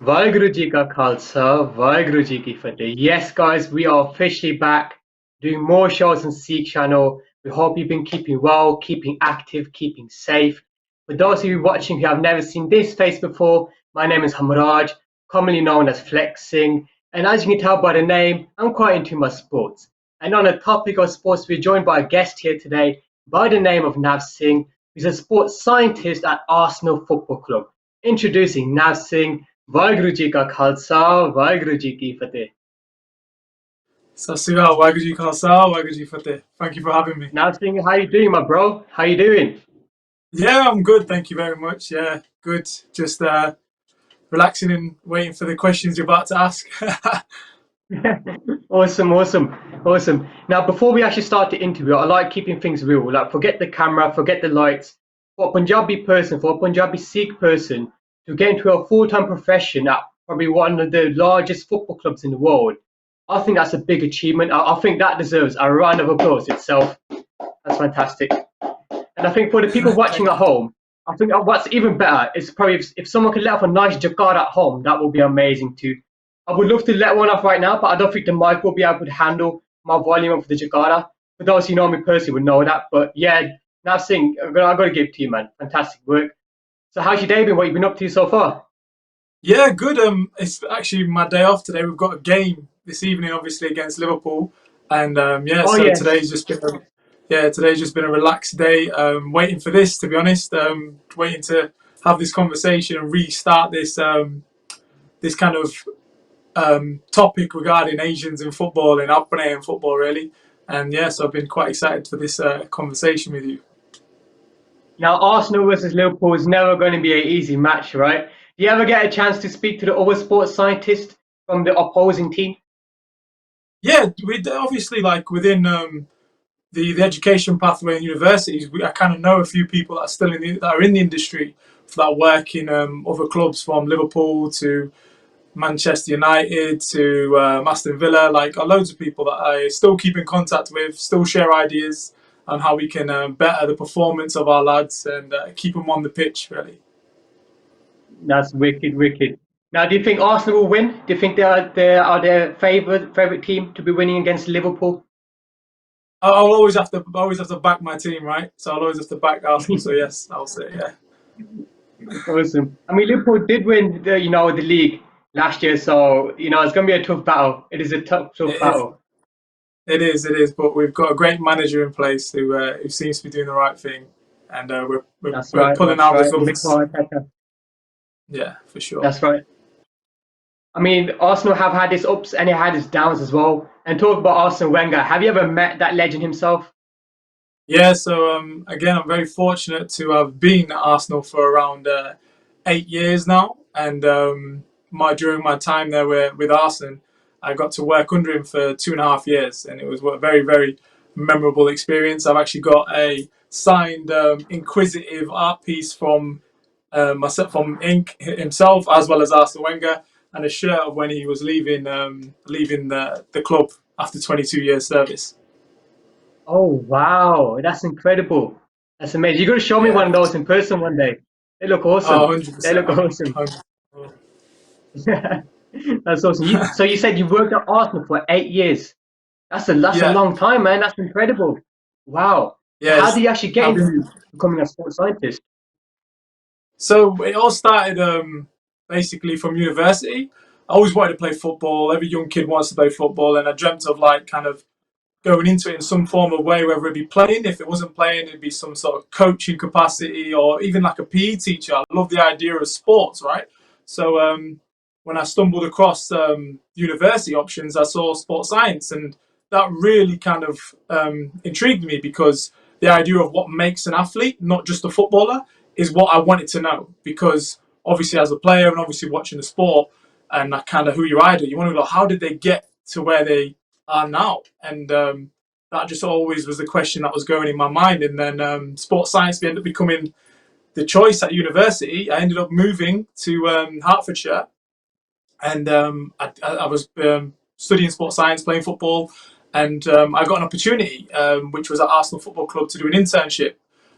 Vaheguru Ji Ka Khalsa, Vaheguru Ji Ki Fateh. Yes, guys, we are officially back doing more shows on Sikh Channel. We hope you've been keeping well, keeping active, keeping safe. For those of you watching who have never seen this face before, my name is Hamraj, commonly known as FlexSingh. And as you can tell by the name, I'm quite into my sports. And on the topic of sports, we're joined by a guest here today by the name of Nav Singh, who's a sports scientist at Arsenal Football Club. Introducing Nav Singh. Waheguru ji ਕਾ ਖਾਲਸਾ ਵਾਹਿਗੁਰੂ ਜੀ ਕੀ ਫਤਿਹ. Sat Sri Akal, Waheguru Ji Khalsa, Waheguru Ji Fateh. Thank you for having me. Nav Singh, how you doing, my bro? How you doing? Yeah, I'm good. Thank you very much. Yeah, good. Just relaxing and waiting for the questions you're about to ask. Awesome. Now, before we actually start the interview, I like keeping things real. Like, forget the camera, forget the lights. For a Punjabi person, for a Punjabi Sikh person, to get into a full-time profession at probably one of the largest football clubs in the world, I think that's a big achievement. I think that deserves a round of applause itself. That's fantastic. And I think for the people watching at home, I think what's even better is probably if someone could let off a nice jackal at home, that would be amazing too. I would love to let one off right now, but I don't think the mic will be able to handle my volume of the jackal. For those who know me personally would know that. But yeah, Nav Singh, I've got to give it to you, man. Fantastic work. So how's your day been? What have you been up to so far? Yeah, good. It's actually my day off today. We've got a game this evening, obviously against Liverpool, and Yes. today's just been a relaxed day. Waiting for this, to be honest. Waiting to have this conversation and restart this kind of topic regarding Asians in football and Apne in football, really. And yeah, so I've been quite excited for this conversation with you. Now, Arsenal versus Liverpool is never going to be an easy match, right? Do you ever get a chance to speak to the other sports scientists from the opposing team? Yeah, we obviously like within the education pathway in universities. I kind of know a few people that are still that are in the industry that work in other clubs from Liverpool to Manchester United to Aston Villa. Like, are loads of people that I still keep in contact with, still share ideas on how we can better the performance of our lads and keep them on the pitch, really. That's wicked. Now, do you think Arsenal will win? Do you think they are their favorite team to be winning against Liverpool? I'll always have to back my team, right? So I'll always have to back Arsenal. So yes, I'll say yeah. Awesome. I mean, Liverpool did win the league last year, so it's going to be a tough battle. It is a tough battle. It is. But we've got a great manager in place who seems to be doing the right thing, and we're pulling out results. Yeah, for sure. That's right. I mean, Arsenal have had its ups and it had its downs as well. And talk about Arsene Wenger. Have you ever met that legend himself? Yeah. So again, I'm very fortunate to have been at Arsenal for around 8 years now, and during my time there with Arsene, I got to work under him for 2.5 years, and it was a very, very memorable experience. I've actually got a signed inquisitive art piece from from Ink himself, as well as Arsene Wenger, and a shirt of when he was leaving the club after 22 years service. Oh wow, that's incredible! That's amazing. You're gonna show me one of those in person one day. They look awesome. Oh, 100%. They look awesome. That's awesome. So you said you worked at Arsenal for 8 years. That's a long time, man. That's incredible. Wow. Yeah. How did you actually get into becoming a sports scientist? So it all started basically from university. I always wanted to play football. Every young kid wants to play football, and I dreamt of like kind of going into it in some form of way, whether it be playing. If it wasn't playing, it'd be some sort of coaching capacity or even like a PE teacher. I love the idea of sports, right? So when I stumbled across university options, I saw sports science, and that really kind of intrigued me because the idea of what makes an athlete, not just a footballer, is what I wanted to know. Because obviously as a player and obviously watching the sport and that kind of who your idol, you want to know how did they get to where they are now? And that just always was the question that was going in my mind. And then sports science ended up becoming the choice at university. I ended up moving to Hertfordshire, and I was studying sports science, playing football, and I got an opportunity, which was at Arsenal Football Club, to do an internship,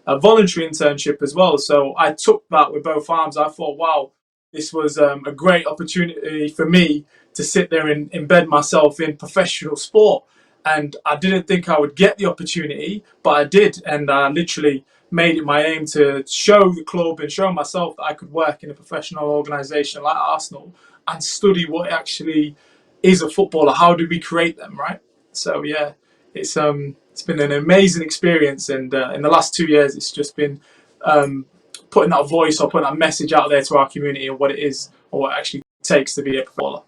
a voluntary internship as well. So I took that with both arms. I thought, wow, this was a great opportunity for me to sit there and embed myself in professional sport. And I didn't think I would get the opportunity, but I did. And I literally made it my aim to show the club and show myself that I could work in a professional organisation like Arsenal and study what actually is a footballer. How do we create them, right? So yeah, it's been an amazing experience, and in the last 2 years, it's just been um, putting that voice or putting that message out there to our community of what it is or what it actually takes to be a footballer.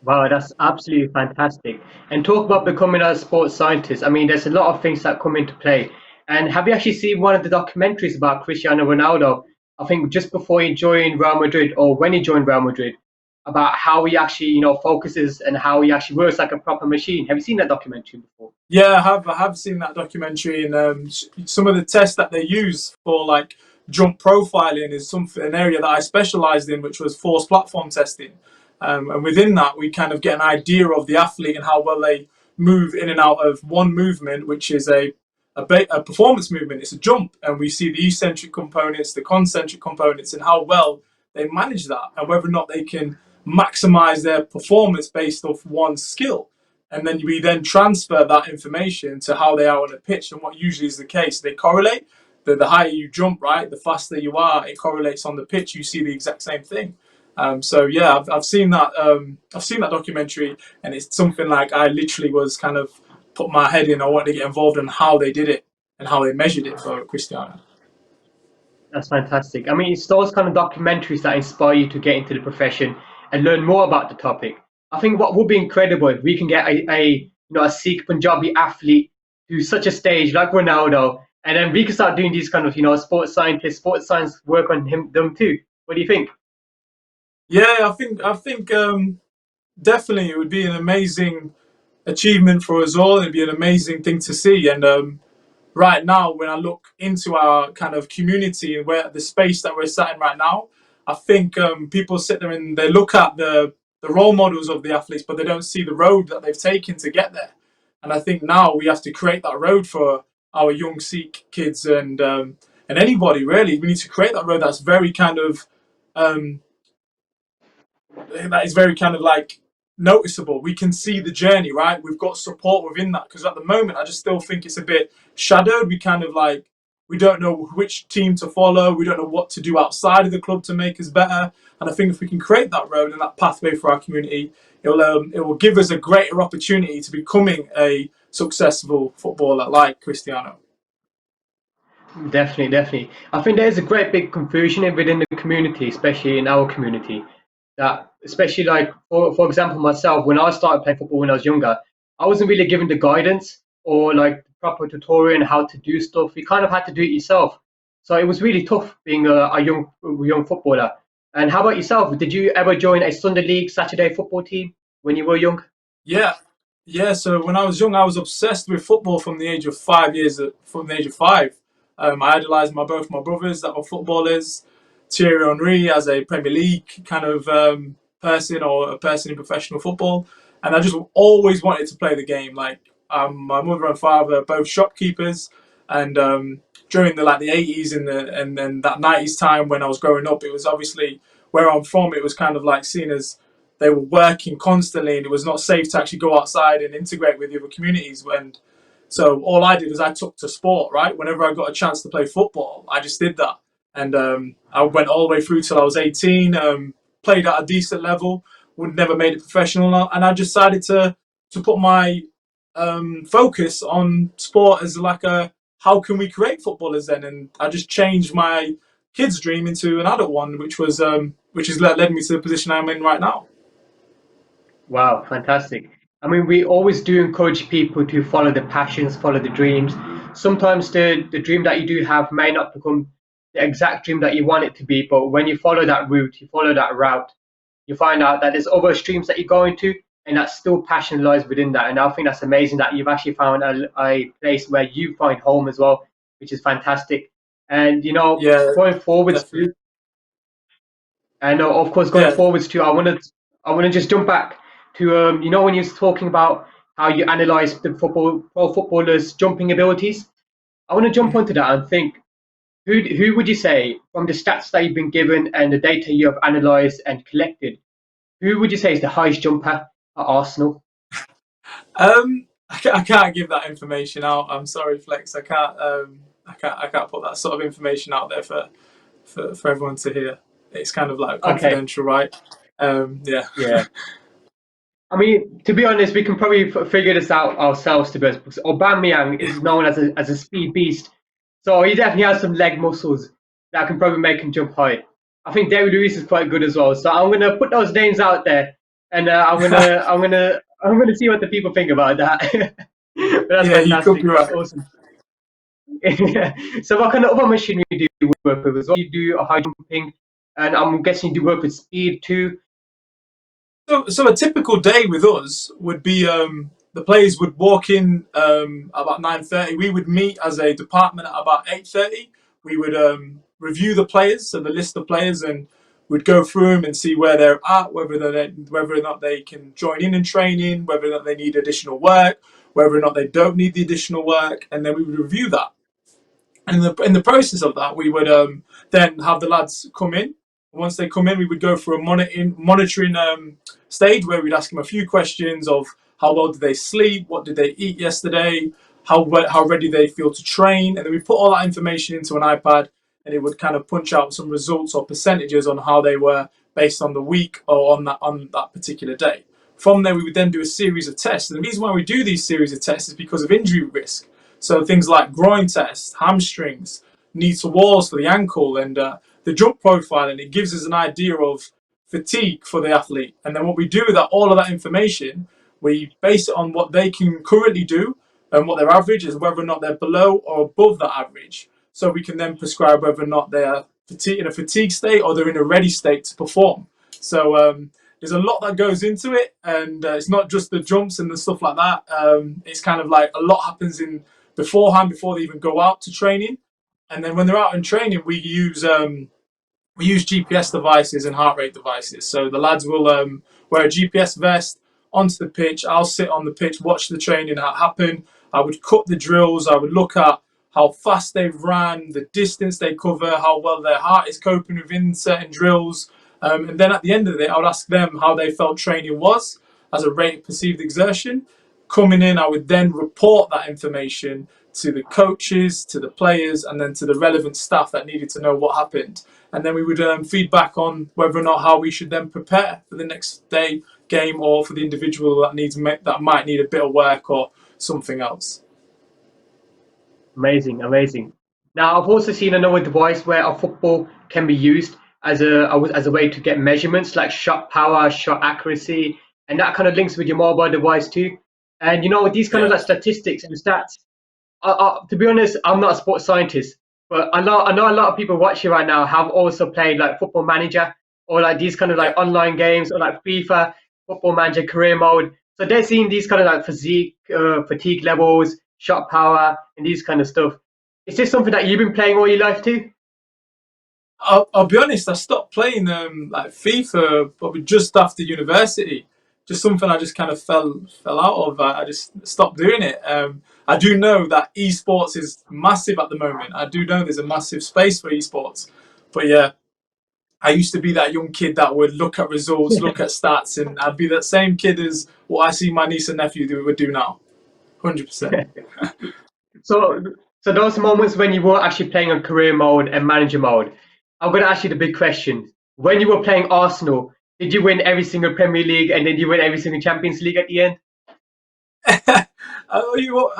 Wow, that's absolutely fantastic. And talk about becoming a sports scientist. I mean, there's a lot of things that come into play. And have you actually seen one of the documentaries about Cristiano Ronaldo? I think just before he joined Real Madrid or when he joined Real Madrid, about how he actually, focuses and how he actually works like a proper machine. Have you seen that documentary before? Yeah, I have seen that documentary, and some of the tests that they use for like jump profiling is something an area that I specialised in, which was force platform testing. And within that, we kind of get an idea of the athlete and how well they move in and out of one movement, which is a performance movement. It's a jump, and we see the eccentric components, the concentric components, and how well they manage that, and whether or not they can maximize their performance based off one skill. And then we then transfer that information to how they are on a pitch. And what usually is the case, they correlate. The higher you jump, right, the faster you are, it correlates on the pitch. You see the exact same thing. So yeah, I've seen that. I've seen that documentary, and it's something like I literally was kind of put my head in. I wanted to get involved in how they did it and how they measured it for Cristiano. That's fantastic. I mean, it's those kind of documentaries that inspire you to get into the profession and learn more about the topic. I think what would be incredible if we can get a Sikh Punjabi athlete to such a stage like Ronaldo, and then we can start doing these kind of sports scientists, sports science work on them too. What do you think? Yeah, I think definitely it would be an amazing achievement for us all. It'd be an amazing thing to see. And right now, when I look into our kind of community and where the space that we're sat in right now, I think people sit there and they look at the role models of the athletes, but they don't see the road that they've taken to get there. And I think now we have to create that road for our young Sikh kids and anybody really. We need to create that road that's very kind of um, that is very kind of like noticeable. We can see the journey, right? We've got support within that because at the moment, I just still think it's a bit shadowed. We kind of like we don't know which team to follow. We don't know what to do outside of the club to make us better. And I think if we can create that road and that pathway for our community, it will give us a greater opportunity to becoming a successful footballer like Cristiano. Definitely, definitely. I think there's a great big confusion within the community, especially in our community. That, especially like for example, myself, when I started playing football when I was younger, I wasn't really given the guidance or like the proper tutorial on how to do stuff. You kind of had to do it yourself. So it was really tough being a young footballer. And how about yourself? Did you ever join a Sunday league Saturday football team when you were young? Yeah, yeah. So when I was young, I was obsessed with football from the age of 5 years. From the age of five, I idolized both my brothers that were footballers. Thierry Henry as a Premier League kind of person or a person in professional football, and I just always wanted to play the game. Like my mother and father are both shopkeepers, and during the 80s and then that 90s time when I was growing up, it was obviously where I'm from. It was kind of like seen as they were working constantly, and it was not safe to actually go outside and integrate with the other communities. And so all I did is I took to sport. Right, whenever I got a chance to play football, I just did that, and I went all the way through till I was 18. Played at a decent level, would never made it professional, and I decided to put my focus on sport as like a how can we create footballers then, and I just changed my kid's dream into an adult one, which has led me to the position I'm in right now. Wow, fantastic. I mean, we always do encourage people to follow the passions, follow the dreams. Sometimes the dream that you do have may not become the exact dream that you want it to be, but when you follow that route, you follow that route, you find out that there's other streams that you're going to, and that still passion lies within that. And I think that's amazing that you've actually found a place where you find home as well, which is fantastic. And Yeah, going forwards definitely. too, and of course, going Yeah. forwards too, I want to just jump back to when you was talking about how you analyze the pro footballers' jumping abilities. I want to jump Mhm. onto that and think. who would you say, from the stats that you've been given and the data you have analysed and collected, who would you say is the highest jumper at Arsenal? I can't give that information out. I'm sorry, Flex. I can't. I can't put that sort of information out there for everyone to hear. It's kind of like Okay, confidential, right? Yeah. yeah. I mean, to be honest, we can probably figure this out ourselves. To be honest, because Aubameyang is known as a speed beast, so he definitely has some leg muscles that can probably make him jump high. I think David Luiz is quite good as well. So I'm gonna put those names out there, and I'm gonna see what the people think about that. But that's Yeah, you could fantastic. be That's right. awesome. So what kind of other machinery do you work with as well? You do high jumping, and I'm guessing you do work with speed too. So a typical day with us would be the players would walk in about 9:30. We would meet as a department at about 8:30. We would review the players, so the list of players, and we'd go through them and see where they're at, whether or not they can join in training, whether or not they need additional work, whether or not they don't need the additional work, and then we would review that. And in the process of that, we would then have the lads come in. Once they come in, we would go through a monitoring stage where we'd ask them a few questions of how well did they sleep, what did they eat yesterday, how ready they feel to train, and then we put all that information into an iPad, and it would kind of punch out some results or percentages on how they were based on the week or on that particular day. From there, we would then do a series of tests. And the reason why we do these series of tests is because of injury risk. So things like groin tests, hamstrings, knee to walls for the ankle, and the jump profile, and it gives us an idea of fatigue for the athlete. And then what we do with that, all of that information, we base it on what they can currently do and what their average is, whether or not they're below or above that average. So we can then prescribe whether or not they're in a fatigue state or they're in a ready state to perform. So there's a lot that goes into it, and it's not just the jumps and the stuff like that. It's kind of like a lot happens in beforehand before they even go out to training, and then when they're out in training, we use GPS devices and heart rate devices. So the lads will wear a GPS vest onto the pitch. I'll sit on the pitch, watch the training happen. I would cut the drills. I would look at how fast they've ran, the distance they cover, how well their heart is coping within certain drills. And then at the end of it, I would ask them how they felt training was as a rate of perceived exertion. Coming in, I would then report that information to the coaches, to the players, and then to the relevant staff that needed to know what happened. And then we would feed back on whether or not how we should then prepare for the next day game, or for the individual that might need a bit of work or something else. Amazing, amazing. Now, I've also seen another device where a football can be used as a way to get measurements like shot power, shot accuracy, and that kind of links with your mobile device too. And you know, these kind of Yeah. like statistics and stats. To be honest, I'm not a sports scientist, but I know a lot of people watching right now have also played like Football Manager or like these kind of Yeah. like online games or like FIFA, Football Manager career mode. So they're seeing these kind of like fatigue levels, shot power, and these kind of stuff. Is this something that you've been playing all your life too? I'll be honest. I stopped playing like FIFA, probably just after university. Just something I just kind of fell out of. I just stopped doing it. I do know that esports is massive at the moment. I do know there's a massive space for esports, but yeah, I used to be that young kid that would look at results, look at stats, and I'd be that same kid as what I see my niece and nephew would do now. 100%. So, so those moments when you were actually playing on career mode and manager mode, I'm going to ask you the big question. When you were playing Arsenal, did you win every single Premier League and then you win every single Champions League at the end?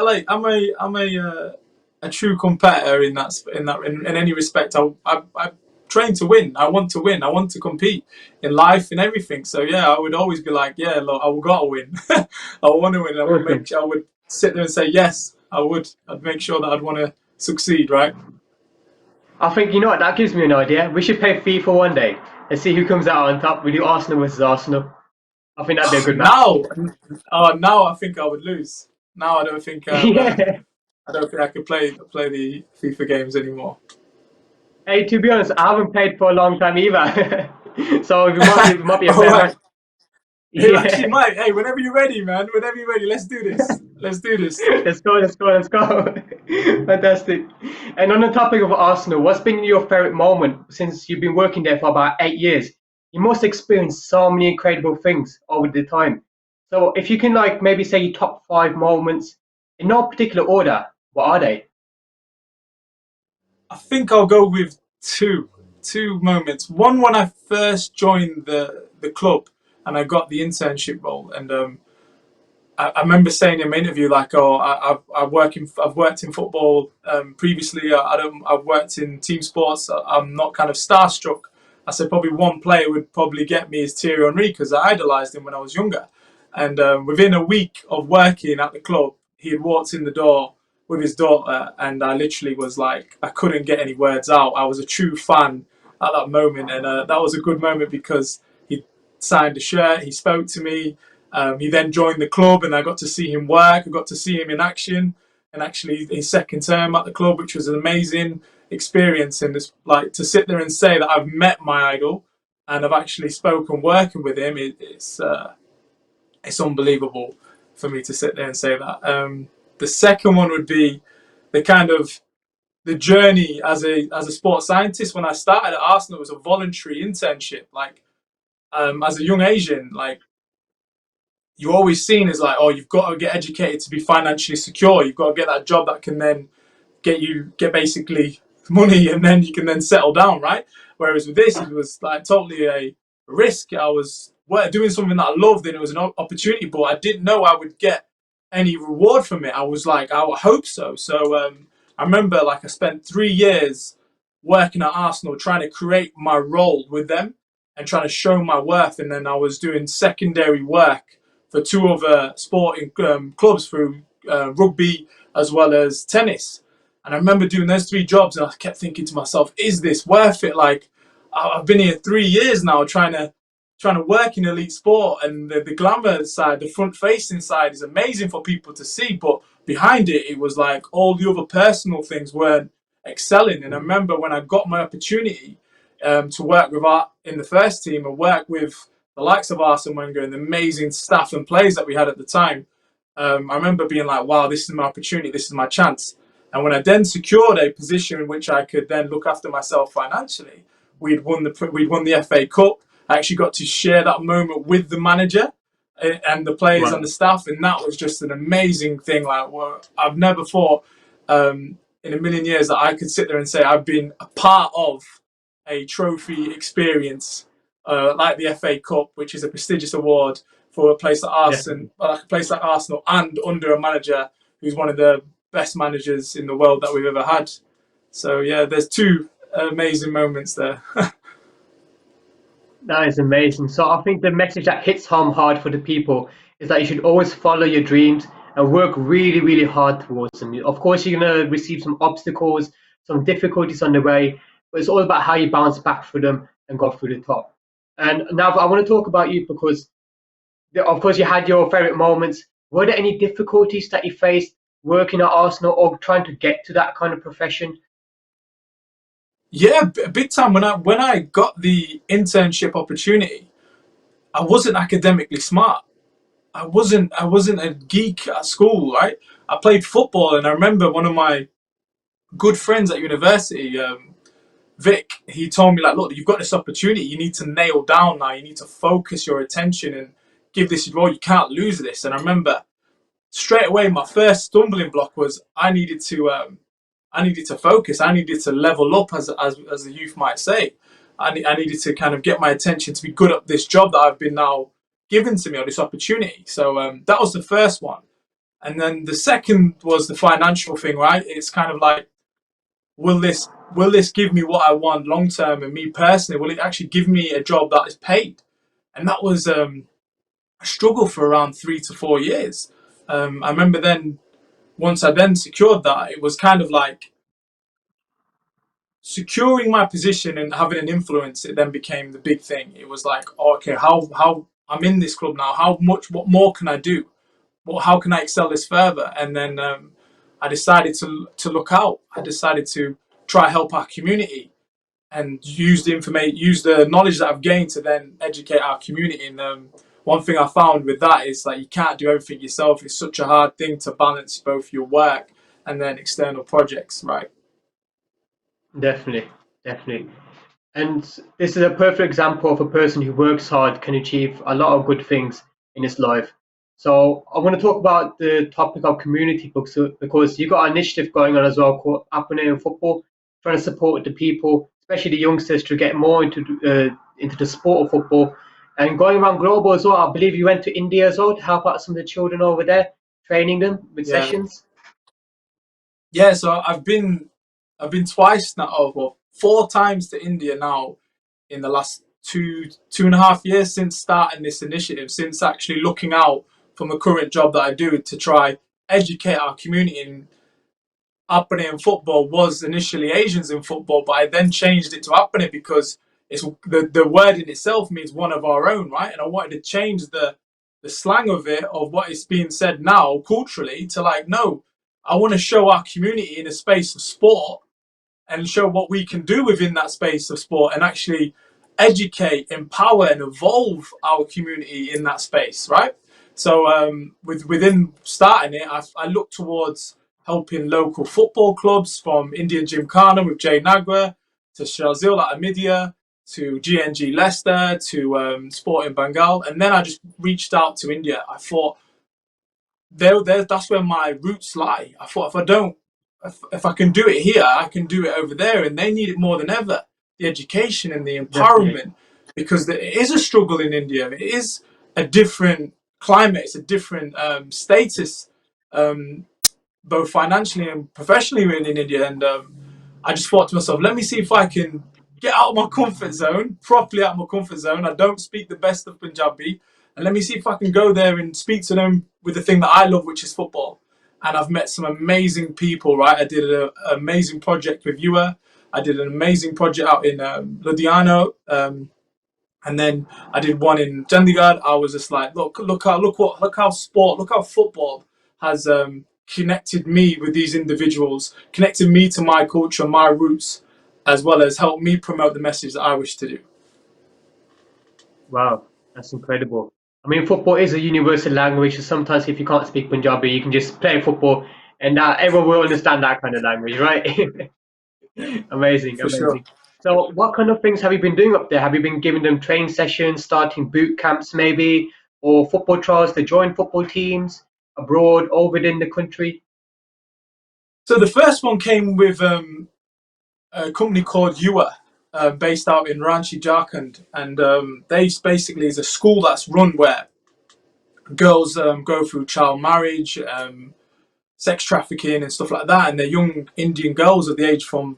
Like I'm a true competitor in any respect. I train to win. I want to win. I want to compete in life and everything. So yeah, I would always be like, yeah, look, I will gotta win. I want to win. Awesome. I would sit there and say yes. I would. I'd make sure that I'd want to succeed. Right. I think you know what that gives me an idea. We should play FIFA one day and see who comes out on top. We do Arsenal versus Arsenal. I think that'd be a good match. Now, now I think I would lose. Now I don't think Yeah. I don't think I could play the FIFA games anymore. Hey, to be honest, I haven't played for a long time either, so it might be a All fair right. match. It actually Yeah. might. Hey, whenever you're ready, man. Whenever you're ready, let's do this. Let's do this. Let's go, let's go, let's go. Fantastic. And on the topic of Arsenal, what's been your favorite moment since you've been working there for about 8 years? You must experience so many incredible things over the time. So if you can like maybe say your top five moments in no particular order, what are they? I think I'll go with two moments. One when I first joined the club and I got the internship role, and I remember saying in my interview like, "Oh, I've worked in football previously. I've worked in team sports. I'm not kind of starstruck." I said probably one player would probably get me is Thierry Henry because I idolized him when I was younger. And within a week of working at the club, he had walked in the door with his daughter, and I literally was like, I couldn't get any words out. I was a true fan at that moment, and that was a good moment because he signed a shirt, he spoke to me. He then joined the club, and I got to see him work. I got to see him in action, and actually his second term at the club, which was an amazing experience. And it's like to sit there and say that I've met my idol, and I've actually spoken working with him. It's unbelievable for me to sit there and say that. The second one would be the kind of the journey as a sports scientist. When I started at Arsenal, it was a voluntary internship. Like as a young Asian, like you're always seen as like, oh, you've got to get educated to be financially secure. You've got to get that job that can then get basically money, and then you can then settle down, right? Whereas with this, it was like totally a risk. I was doing something that I loved, and it was an opportunity, but I didn't know I would get any reward from it. I was like, I hope so. So I remember like I spent 3 years working at Arsenal trying to create my role with them and trying to show my worth, and then I was doing secondary work for two other sporting clubs through rugby as well as tennis. And I remember doing those three jobs, and I kept thinking to myself, "Is this worth it?" Like, I've been here 3 years now, trying to work in elite sport, and the glamour side, the front facing side, is amazing for people to see. But behind it, it was like all the other personal things weren't excelling. And I remember when I got my opportunity to work with art in the first team and work with the likes of Arsene Wenger and the amazing staff and players that we had at the time. I remember being like, wow, this is my opportunity, this is my chance. And when I then secured a position in which I could then look after myself financially, we'd won the FA Cup. I actually got to share that moment with the manager and the players and Wow. the staff, and that was just an amazing thing. Like, well, I've never thought in a million years that I could sit there and say I've been a part of a trophy experience like the FA Cup, which is a prestigious award for a place like Definitely. Arsenal, and under a manager who's one of the best managers in the world that we've ever had. So yeah, there's two amazing moments there. That is amazing. So I think the message that hits home hard for the people is that you should always follow your dreams and work really, really hard towards them. Of course, you're gonna receive some obstacles, some difficulties on the way, but it's all about how you bounce back through them and go through the top. And now I want to talk about you because, of course, you had your favorite moments. Were there any difficulties that you faced working at Arsenal or trying to get to that kind of profession? Yeah, big time. When I got the internship opportunity, I wasn't academically smart. I wasn't a geek at school, right? I played football, and I remember one of my good friends at university, Vic. He told me like, look, you've got this opportunity. You need to nail down now. You need to focus your attention and give this your all. You can't lose this. And I remember straight away, my first stumbling block was I needed to focus. I needed to level up, as the youth might say. I needed to kind of get my attention to be good at this job that I've been now given to me, or this opportunity. So that was the first one. And then the second was the financial thing, right? It's kind of like, will this give me what I want long term, and me personally, will it actually give me a job that is paid? And that was a struggle for around 3 to 4 years. I remember then once I then secured that, it was kind of like securing my position and having an influence. It then became the big thing. It was like, oh, okay, how I'm in this club now. What more can I do? How can I excel this further? And then I decided to look out. I decided to try help our community and use the knowledge that I've gained to then educate our community. And one thing I found with that is like you can't do everything yourself. It's such a hard thing to balance both your work and then external projects, right? Definitely, definitely. And this is a perfect example of a person who works hard can achieve a lot of good things in his life. So I want to talk about the topic of community books because you got an initiative going on as well called Apnea Football, trying to support the people, especially the youngsters, to get more into the sport of football. And going around global as well, I believe you went to India as well to help out some of the children over there, training them with Yeah, sessions. yeah. So I've been twice now, well, 4 times to India now in the last 2.5 years since starting this initiative, since actually looking out from the current job that I do to try educate our community in Apnea in football was initially Asians in football, but I then changed it to Apnea because it's the word in itself means one of our own, right? And I wanted to change the slang of it, of what is being said now culturally, to like, no, I want to show our community in a space of sport and show what we can do within that space of sport and actually educate, empower, and evolve our community in that space, right? So within starting it, I look towards helping local football clubs from Indian Gymkhana with Jay Nagwa to Shazil at Amidia to GNG Leicester to Sporting Bengal. And then I just reached out to India. I thought, that's where my roots lie. I thought if I can do it here, I can do it over there, and they need it more than ever. The education and the Definitely, empowerment, because it is a struggle in India. It is a different climate. It's a different status, um, both financially and professionally in India. And I just thought to myself, let me see if I can get out of my comfort zone, properly out of my comfort zone. I don't speak the best of Punjabi. And let me see if I can go there and speak to them with the thing that I love, which is football. And I've met some amazing people, right? I did an amazing project with Ewa. I did an amazing project out in Ludhiana. And then I did one in Chandigarh. I was just like, look how football has connected me with these individuals, connected me to my culture, my roots, as well as helped me promote the message that I wish to do. wow, that's incredible. I mean, football is a universal language, so sometimes if you can't speak Punjabi, you can just play football, and everyone will understand that kind of language, right? Amazing, For sure. amazing. So, what kind of things have you been doing up there? Have you been giving them training sessions, starting boot camps, maybe, or football trials to join football teams abroad or within the country? So the first one came with a company called Ewa, based out in Ranchi, Jharkhand, and they basically is a school that's run where girls go through child marriage, sex trafficking, and stuff like that, and they're young Indian girls at the age from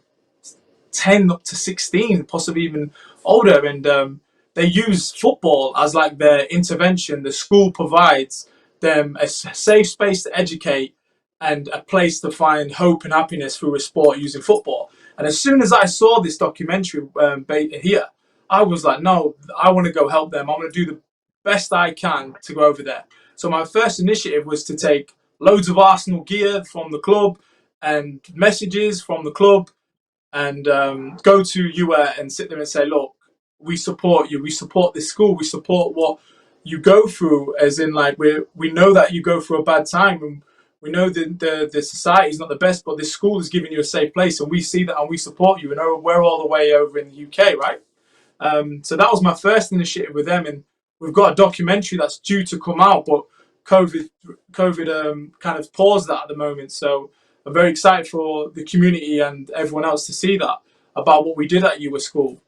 10 up to 16, possibly even older. And they use football as like their intervention. The school provides them a safe space to educate and a place to find hope and happiness through a sport using football. And as soon as I saw this documentary here, I was like, no, I want to go help them. I want to do the best I can to go over there. So my first initiative was to take loads of Arsenal gear from the club and messages from the club and go to UA and sit there and say, look, we support you. We support this school. We support what you go through. As in, like, we know that you go through a bad time, and we know that the society is not the best, but this school is giving you a safe place, and we see that and we support you. And we're all the way over in the UK, right? So that was my first initiative with them, and we've got a documentary that's due to come out, but COVID kind of paused that at the moment. So I'm very excited for the community and everyone else to see that about what we did at UA School.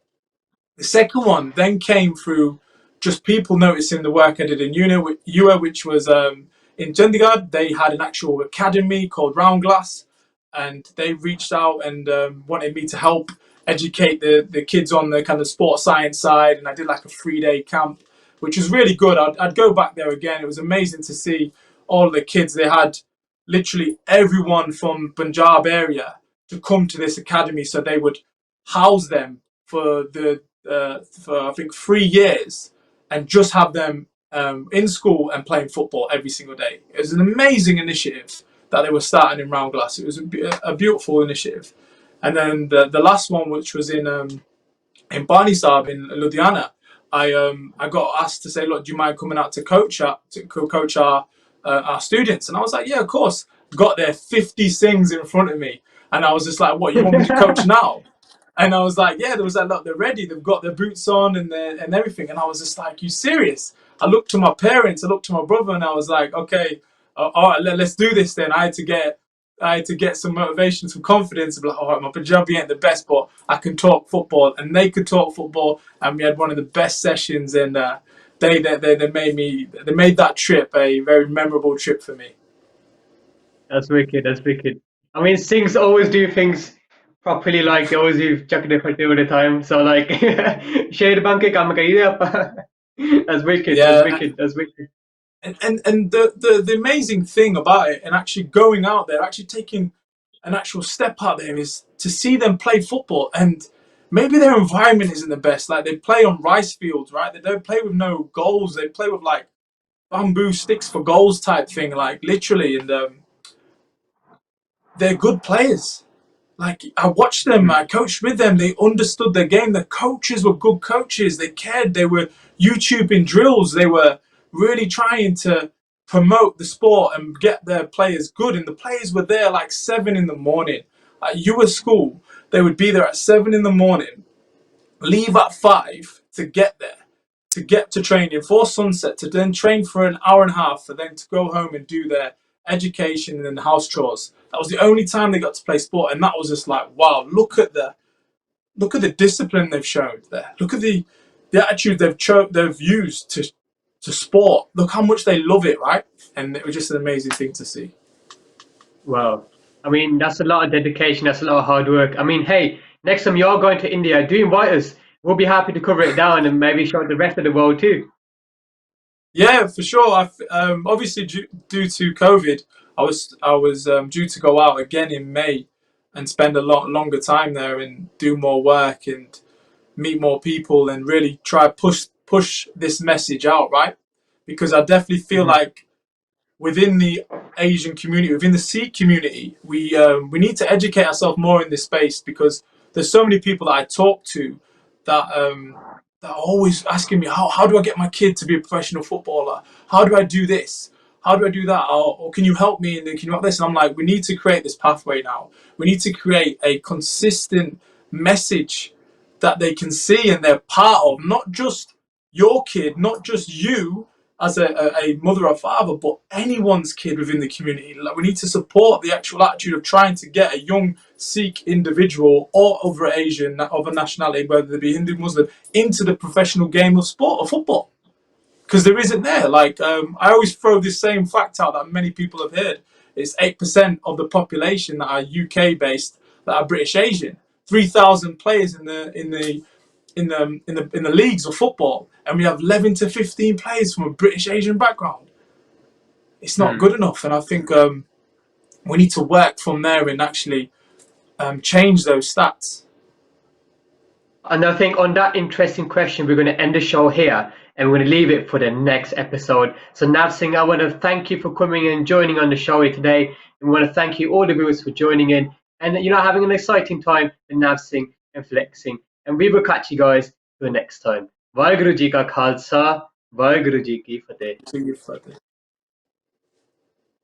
The second one then came through just people noticing the work I did in UA, which was in Chandigarh. They had an actual academy called Round Glass, and they reached out and wanted me to help educate the kids on the kind of sports science side. And I did like a 3-day camp, which was really good. I'd go back there again. It was amazing to see all the kids. They had literally everyone from Punjab area to come to this academy, so they would house them for I think 3 years and just have them in school and playing football every single day. It was an amazing initiative that they were starting in Round Glass. It was a beautiful initiative. And then the last one, which was in Bani Sahib in Ludhiana, I got asked to say, look, do you mind coming out to coach our students? And I was like, yeah, of course. Got there, 50 Singhs in front of me, and I was just like, what, you want me to coach now? And I was like, yeah. There was like, look, they're ready. They've got their boots on and everything. And I was just like, you serious? I looked to my parents, I looked to my brother, and I was like, okay, all right, let's do this then. I had to get some motivation, some confidence. Like, all right, my Punjabi ain't the best, but I can talk football, and they could talk football, and we had one of the best sessions. And they made that trip a very memorable trip for me. That's wicked. That's wicked. I mean, Singhs always do things properly. Like they always do chuck it all the time. So like, shade banke kaam kariye aapa. That's wicked. That's Yeah, wicked. That's wicked. and the amazing thing about it, and actually going out there, actually taking an actual step out there, is to see them play football. And maybe their environment isn't the best. Like, they play on rice fields, right? They don't play with no goals. They play with like bamboo sticks for goals type thing, like literally. And they're good players. Like, I watched them, I coached with them. They understood their game. The coaches were good coaches. They cared. They were YouTubing drills. They were really trying to promote the sport and get their players good. And the players were there like 7 in the morning. At your school, they would be there at 7 in the morning, leave at 5 to get there, to get to training for sunset, to then train for an hour and a half, for them to go home and do their education and house chores. That was the only time they got to play sport, and that was just like, wow, look at the discipline they've shown there. Look at the attitude they've used to sport. Look how much they love it, right? And it was just an amazing thing to see. Wow. I mean, that's a lot of dedication. That's a lot of hard work. I mean, hey, next time you're going to India, do invite us. We'll be happy to cover it down and maybe show the rest of the world too. Yeah, for sure. Obviously, due to COVID, I was due to go out again in May and spend a lot longer time there and do more work and meet more people and really try push this message out, right? Because I definitely feel Mhm. like within the Asian community, within the Sikh community, we need to educate ourselves more in this space, because there's so many people that I talk to that that are always asking me, how do I get my kid to be a professional footballer? How do I do this? How do I do that? Or can you help me? And can you help this? And I'm like, we need to create this pathway now. We need to create a consistent message that they can see and they're part of, not just your kid, not just you as a mother or father, but anyone's kid within the community. Like, we need to support the actual attitude of trying to get a young Sikh individual or other Asian, other nationality, whether they be Hindu, Muslim, into the professional game of sport or football. Because there isn't there. Like, I always throw this same fact out that many people have heard. It's 8% of the population that are UK based, that are British Asian. 3,000 players in the leagues of football, and we have 11 to 15 players from a British Asian background. It's not Hmm. good enough, and I think we need to work from there and actually change those stats. And I think on that interesting question, we're going to end the show here and we're going to leave it for the next episode. So, Nav Singh, I want to thank you for coming and joining on the show here today. And we want to thank you, all the viewers, for joining in and having an exciting time with Nav Singh and FlexSingh. And we will catch you guys for the next time. Vaheguru Ji Ka Khalsa, Vaheguru Ji Ki Fateh.